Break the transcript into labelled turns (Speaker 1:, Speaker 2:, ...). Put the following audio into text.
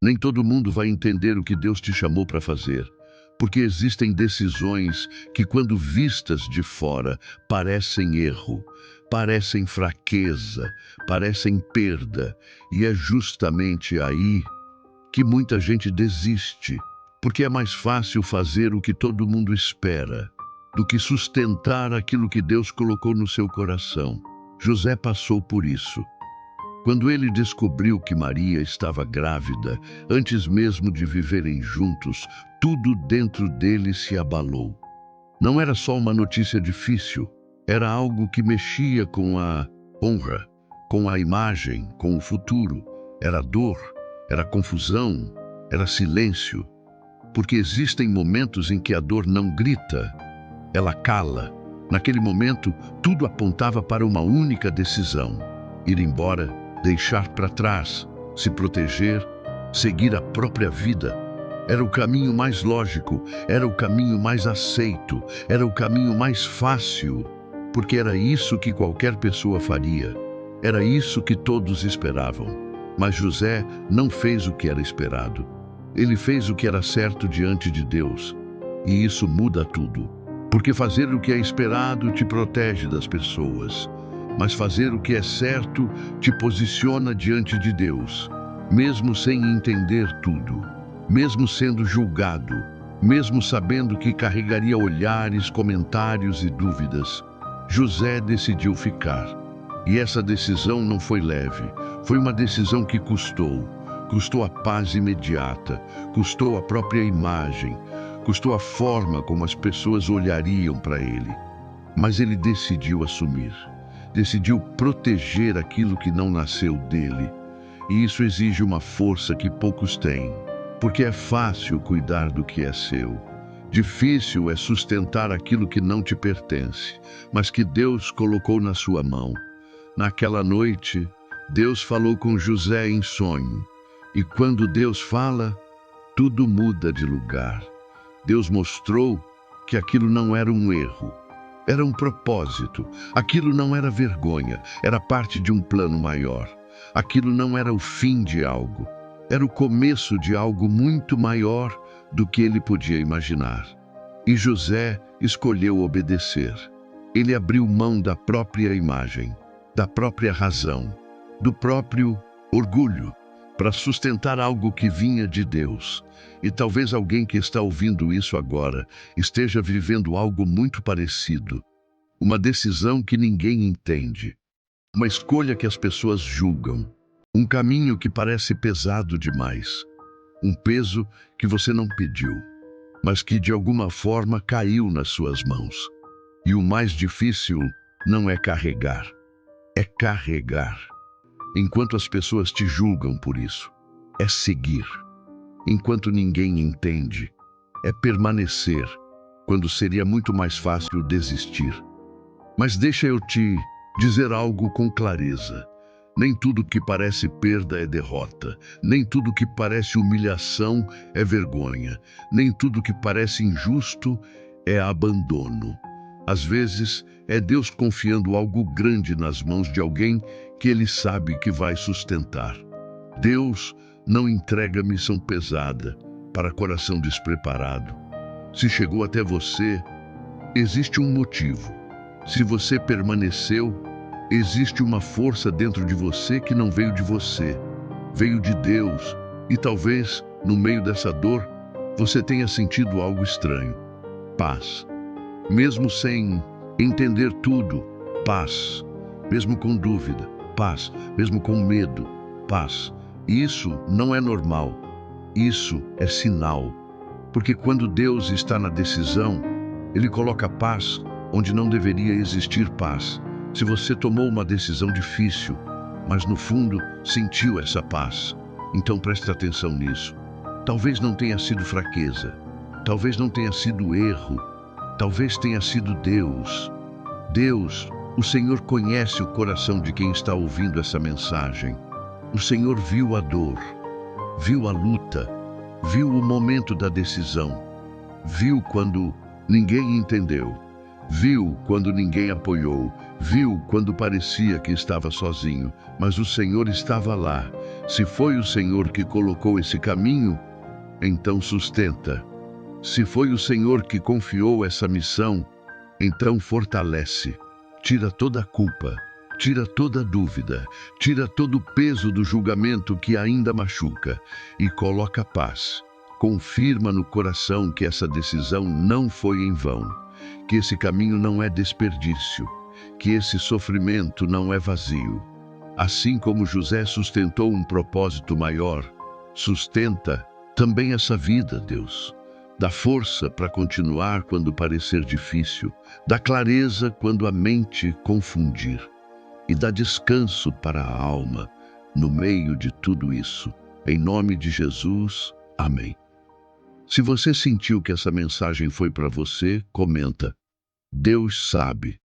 Speaker 1: Nem todo mundo vai entender o que Deus te chamou para fazer, porque existem decisões que, quando vistas de fora, parecem erro, parecem fraqueza, parecem perda, e é justamente aí que muita gente desiste, porque é mais fácil fazer o que todo mundo espera do que sustentar aquilo que Deus colocou no seu coração. José passou por isso. Quando ele descobriu que Maria estava grávida, antes mesmo de viverem juntos, tudo dentro dele se abalou. Não era só uma notícia difícil, era algo que mexia com a honra, com a imagem, com o futuro. Era dor, era confusão, era silêncio. Porque existem momentos em que a dor não grita, ela cala. Naquele momento, tudo apontava para uma única decisão: ir embora, deixar para trás, se proteger, seguir a própria vida. Era o caminho mais lógico, era o caminho mais aceito, era o caminho mais fácil, porque era isso que qualquer pessoa faria. Era isso que todos esperavam. Mas José não fez o que era esperado. Ele fez o que era certo diante de Deus. E isso muda tudo. Porque fazer o que é esperado te protege das pessoas. Mas fazer o que é certo te posiciona diante de Deus, mesmo sem entender tudo, mesmo sendo julgado, mesmo sabendo que carregaria olhares, comentários e dúvidas. José decidiu ficar. E essa decisão não foi leve, foi uma decisão que custou. Custou a paz imediata, custou a própria imagem, custou a forma como as pessoas olhariam para ele. Mas ele decidiu assumir. Decidiu proteger aquilo que não nasceu dele. E isso exige uma força que poucos têm, porque é fácil cuidar do que é seu. Difícil é sustentar aquilo que não te pertence, mas que Deus colocou na sua mão. Naquela noite, Deus falou com José em sonho. E quando Deus fala, tudo muda de lugar. Deus mostrou que aquilo não era um erro. Era um propósito. Aquilo não era vergonha, era parte de um plano maior. Aquilo não era o fim de algo, era o começo de algo muito maior do que ele podia imaginar. E José escolheu obedecer. Ele abriu mão da própria imagem, da própria razão, do próprio orgulho, para sustentar algo que vinha de Deus. E talvez alguém que está ouvindo isso agora esteja vivendo algo muito parecido. Uma decisão que ninguém entende. Uma escolha que as pessoas julgam. Um caminho que parece pesado demais. Um peso que você não pediu, mas que de alguma forma caiu nas suas mãos. E o mais difícil não é carregar, é carregar. Enquanto as pessoas te julgam por isso, é seguir. Enquanto ninguém entende, é permanecer, quando seria muito mais fácil desistir. Mas deixa eu te dizer algo com clareza. Nem tudo que parece perda é derrota. Nem tudo que parece humilhação é vergonha. Nem tudo que parece injusto é abandono. Às vezes, é Deus confiando algo grande nas mãos de alguém que Ele sabe que vai sustentar. Deus não entrega missão pesada para coração despreparado. Se chegou até você, existe um motivo. Se você permaneceu, existe uma força dentro de você que não veio de você, veio de Deus. E talvez, no meio dessa dor, você tenha sentido algo estranho. Paz. Mesmo sem entender tudo, paz. Mesmo com dúvida, paz. Mesmo com medo, paz. Isso não é normal. Isso é sinal. Porque quando Deus está na decisão, Ele coloca paz onde não deveria existir paz. Se você tomou uma decisão difícil, mas no fundo sentiu essa paz, então preste atenção nisso. Talvez não tenha sido fraqueza, talvez não tenha sido erro, talvez tenha sido Deus. Deus, o Senhor conhece o coração de quem está ouvindo essa mensagem. O Senhor viu a dor, viu a luta, viu o momento da decisão, viu quando ninguém entendeu, viu quando ninguém apoiou, viu quando parecia que estava sozinho, mas o Senhor estava lá, Se foi o Senhor que colocou esse caminho, então sustenta. Se foi o Senhor que confiou essa missão, então fortalece. Tira toda a culpa, tira toda a dúvida, tira todo o peso do julgamento que ainda machuca e coloca paz. Confirma no coração que essa decisão não foi em vão, que esse caminho não é desperdício, que esse sofrimento não é vazio. Assim como José sustentou um propósito maior, sustenta também essa vida, Deus. Dá força para continuar quando parecer difícil, dá clareza quando a mente confundir e dá descanso para a alma no meio de tudo isso. Em nome de Jesus, amém. Se você sentiu que essa mensagem foi para você, comenta. Deus sabe.